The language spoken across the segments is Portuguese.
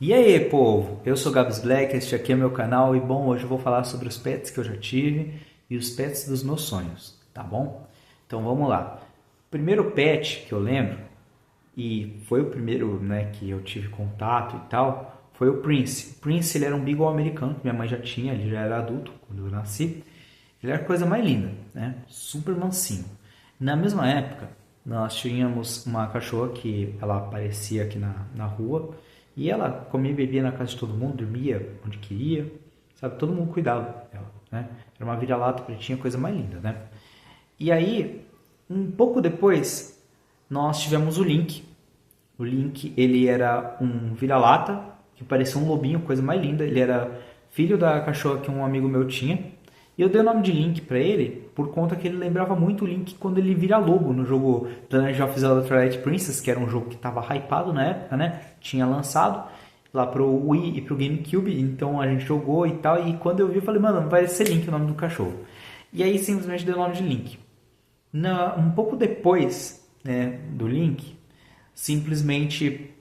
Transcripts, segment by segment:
E aí, povo? Eu sou Gabs Black, este aqui é meu canal e bom, hoje eu vou falar sobre os pets que eu já tive e os pets dos meus sonhos, tá bom? Então vamos lá. O primeiro pet que eu lembro, e foi o primeiro, né, que eu tive contato e tal, foi o Prince. O Prince, ele era um beagle americano que minha mãe já tinha, ele já era adulto quando eu nasci. Ele era a coisa mais linda, né? Super mansinho. Na mesma época, nós tínhamos uma cachorra que ela aparecia aqui na rua e ela comia e bebia na casa de todo mundo, dormia onde queria, sabe? Todo mundo cuidava dela, né? Era uma vira-lata pretinha, coisa mais linda, né? E aí, um pouco depois, nós tivemos o Link. O Link, ele era um vira-lata que parecia um lobinho, coisa mais linda. Ele era filho da cachorra que um amigo meu tinha. E eu dei o nome de Link pra ele por conta que ele lembrava muito o Link quando ele vira lobo no jogo The Legend of Zelda Twilight Princess, que era um jogo que estava hypado na época, né? Tinha lançado lá pro Wii e pro GameCube, então a gente jogou e tal. E quando eu vi, eu falei, mano, vai ser Link o nome do cachorro. E aí simplesmente dei o nome de Link. Um pouco depois, né, do Link, simplesmente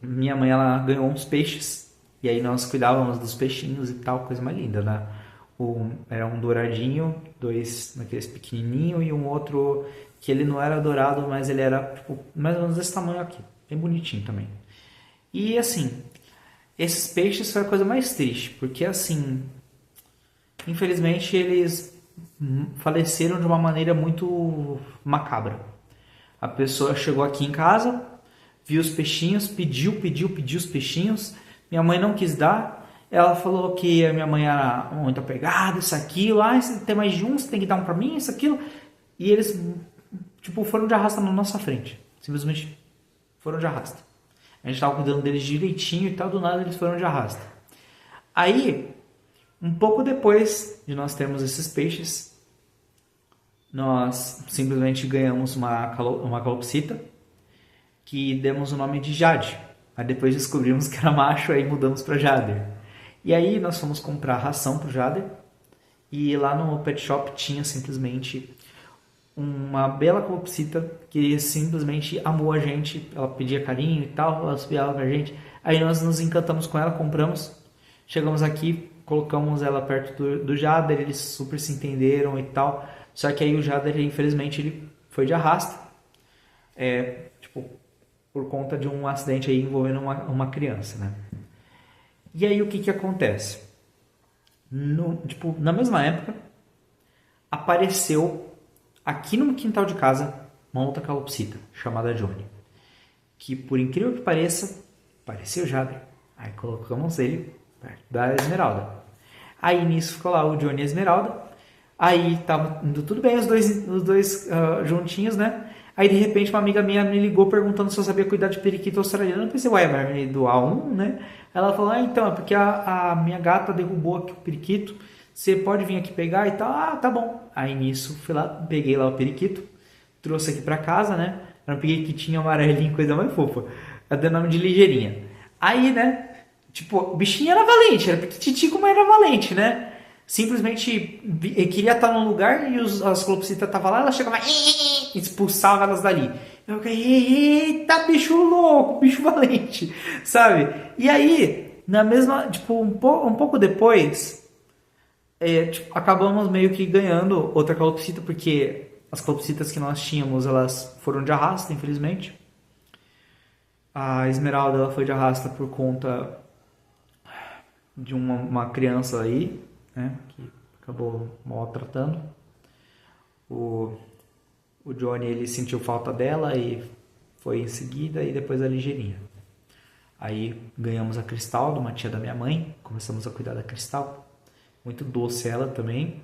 minha mãe ela ganhou uns peixes e aí nós cuidávamos dos peixinhos e tal, coisa mais linda, né? Era um douradinho, dois naqueles pequenininho e um outro que ele não era dourado, mas ele era tipo, mais ou menos desse tamanho aqui, bem bonitinho também. E assim, esses peixes foi a coisa mais triste, porque assim, infelizmente eles faleceram de uma maneira muito macabra. A pessoa chegou aqui em casa, viu os peixinhos, pediu os peixinhos. Minha mãe não quis dar. Ela falou que a minha mãe era muito apegada, isso, aquilo. Ah, você tem mais de um, você tem que dar um pra mim, isso, aquilo. E eles, tipo, foram de arrasta na nossa frente. Simplesmente foram de arrasta. A gente tava cuidando deles direitinho e tal, do nada eles foram de arrasta. Aí, um pouco depois de nós termos esses peixes, nós simplesmente ganhamos uma calopsita que demos o nome de Jade. Aí depois descobrimos que era macho, aí mudamos para Jader. E aí nós fomos comprar ração pro Jader e lá no pet shop tinha simplesmente uma bela calopsita que simplesmente amou a gente. Ela pedia carinho e tal, ela subiava pra gente. Aí nós nos encantamos com ela, compramos. Chegamos aqui, colocamos ela perto do Jader, eles super se entenderam e tal. Só que aí o Jader, infelizmente, ele foi de arrasta. Tipo, por conta de um acidente aí envolvendo uma criança, né? E aí o que acontece? Tipo, na mesma época, apareceu aqui no quintal de casa uma outra calopsita chamada Johnny. Que por incrível que pareça, pareceu Jader. Aí colocamos ele perto da Esmeralda. Aí nisso ficou lá o Johnny e a Esmeralda. Aí tava indo tudo bem os dois juntinhos, né? Aí de repente uma amiga minha me ligou perguntando se eu sabia cuidar de periquito australiano. Eu pensei, ué, vai me doar um, né? Ela falou, então, é porque a minha gata derrubou aqui o periquito. Você pode vir aqui pegar e tal? Ah, tá bom. Aí nisso fui lá, peguei lá o periquito, trouxe aqui pra casa, né? Era um periquitinho amarelinho, coisa mais fofa. Eu dei o nome de Ligeirinha. Aí, né? Tipo, o bichinho era valente, era pequititico, mas era valente, né? Simplesmente ele queria estar num lugar e as calopsitas estavam lá, ela chegava e expulsava elas dali. Eu fiquei, eita, bicho louco, bicho valente, sabe? E aí, na mesma, tipo, um pouco depois, tipo, acabamos meio que ganhando outra calopsita, porque as calopsitas que nós tínhamos, elas foram de arrasta, infelizmente. A Esmeralda, ela foi de arrasta por conta de uma criança aí, né, que acabou maltratando. O Johnny, ele sentiu falta dela e foi em seguida, e depois a Ligeirinha. Aí ganhamos a Cristal, de uma tia da minha mãe, começamos a cuidar da Cristal, muito doce ela também.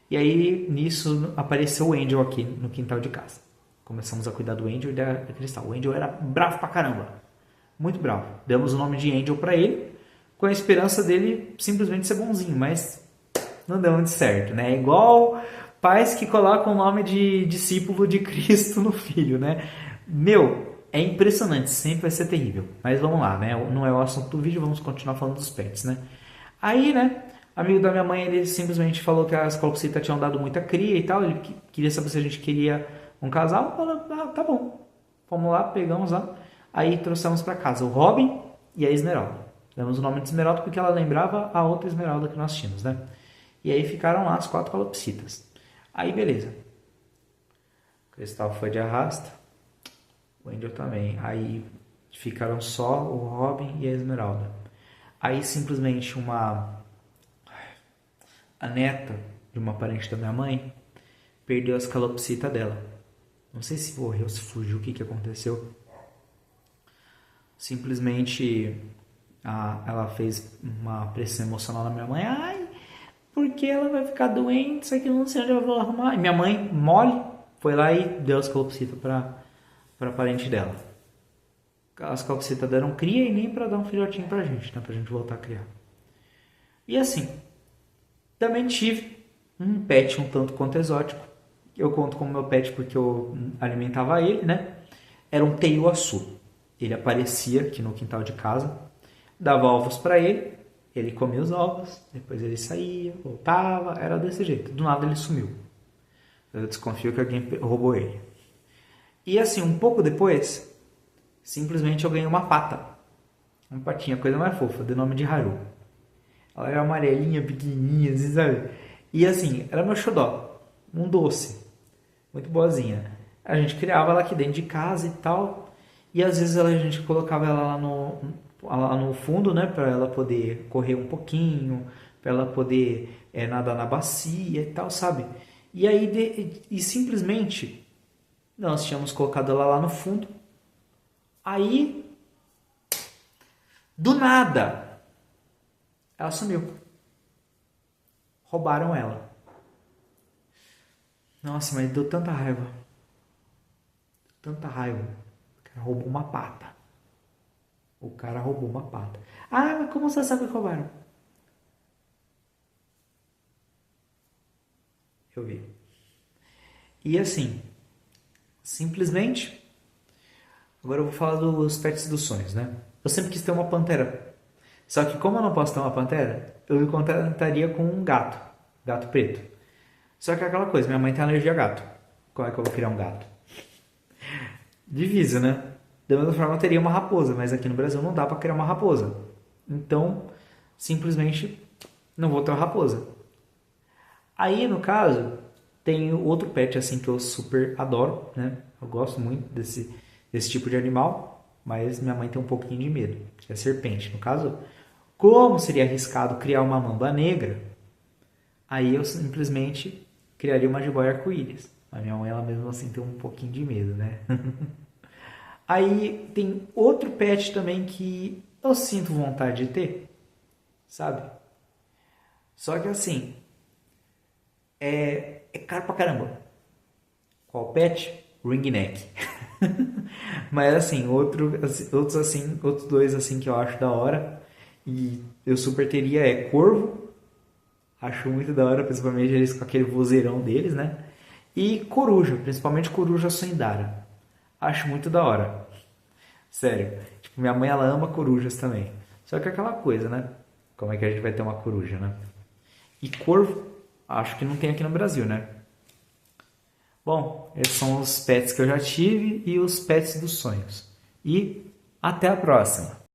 E aí nisso apareceu o Angel aqui no quintal de casa. Começamos a cuidar do Angel e da Cristal. O Angel era bravo pra caramba, muito bravo. Demos o nome de Angel pra ele, com a esperança dele simplesmente ser bonzinho, mas não deu muito certo, né? É igual pais que colocam o nome de discípulo de Cristo no filho, né? Meu, é impressionante, sempre vai ser terrível. Mas vamos lá, né? Não é o assunto do vídeo, vamos continuar falando dos pets, né? Aí, né, amigo da minha mãe, ele simplesmente falou que as calopsitas tinham dado muita cria e tal, ele queria saber se a gente queria um casal. Eu falei, ah, tá bom. Vamos lá, pegamos lá. Aí trouxemos pra casa o Robin e a Esmeralda. Demos o nome de Esmeralda porque ela lembrava a outra Esmeralda que nós tínhamos, né? E aí ficaram lá as 4 calopsitas. Aí beleza. O Cristal foi de arrasta. O Angel também. Aí ficaram só o Robin e a Esmeralda. Aí simplesmente a neta de uma parente da minha mãe perdeu as calopsitas dela. Não sei se morreu, se fugiu, o que aconteceu. Simplesmente ela fez uma pressão emocional na minha mãe. Ai, porque ela vai ficar doente, isso aqui não sei onde eu vou arrumar. E minha mãe, mole, foi lá e deu as calopsitas pra parente dela. As calopsitas deram cria e nem pra dar um filhotinho pra gente, né? Pra gente voltar a criar. E assim, também tive um pet um tanto quanto exótico. Eu conto como meu pet porque eu alimentava ele, né? Era um teiuaçu. Ele aparecia aqui no quintal de casa, dava ovos pra ele, ele comia os ovos, depois ele saía, voltava, era desse jeito. Do nada ele sumiu. Eu desconfio que alguém roubou ele. E assim, um pouco depois, simplesmente eu ganhei uma pata. Uma patinha, coisa mais fofa, de nome de Haru. Ela era amarelinha, pequenininha, assim, sabe? E assim, era meu xodó. Um doce. Muito boazinha. A gente criava ela aqui dentro de casa e tal. E às vezes a gente colocava ela lá no fundo, né? Pra ela poder correr um pouquinho. Pra ela poder nadar na bacia e tal, sabe? E aí, simplesmente, nós tínhamos colocado ela lá no fundo. Aí, do nada, ela sumiu. Roubaram ela. Nossa, mas deu tanta raiva. Tanta raiva. O cara roubou uma pata. Ah, mas como você sabe que roubaram? Eu vi. E assim, simplesmente, agora eu vou falar dos pets dos sonhos, né? Eu sempre quis ter uma pantera. Só que como eu não posso ter uma pantera, eu me contentaria com um gato. Gato preto. Só que é aquela coisa, minha mãe tem alergia a gato. Como é que eu vou criar um gato? Difícil, né? Da mesma forma eu teria uma raposa, mas aqui no Brasil não dá pra criar uma raposa. Então, simplesmente, não vou ter uma raposa. Aí, no caso, tem outro pet assim que eu super adoro, né? Eu gosto muito desse tipo de animal, mas minha mãe tem um pouquinho de medo, que é a serpente. No caso, como seria arriscado criar uma mamba negra, aí eu simplesmente criaria uma jiboia arco-íris. Mas minha mãe, ela mesmo assim, tem um pouquinho de medo, né? Aí tem outro pet também que eu sinto vontade de ter, sabe? Só que assim, é caro pra caramba. Qual pet? Ringneck. Mas assim, outros dois assim que eu acho da hora e eu super teria é corvo. Acho muito da hora, principalmente eles com aquele vozeirão deles, né? E coruja, principalmente coruja soindara. Acho muito da hora. Sério. Tipo, minha mãe, ela ama corujas também. Só que é aquela coisa, né? Como é que a gente vai ter uma coruja, né? E corvo, acho que não tem aqui no Brasil, né? Bom, esses são os pets que eu já tive e os pets dos sonhos. E até a próxima!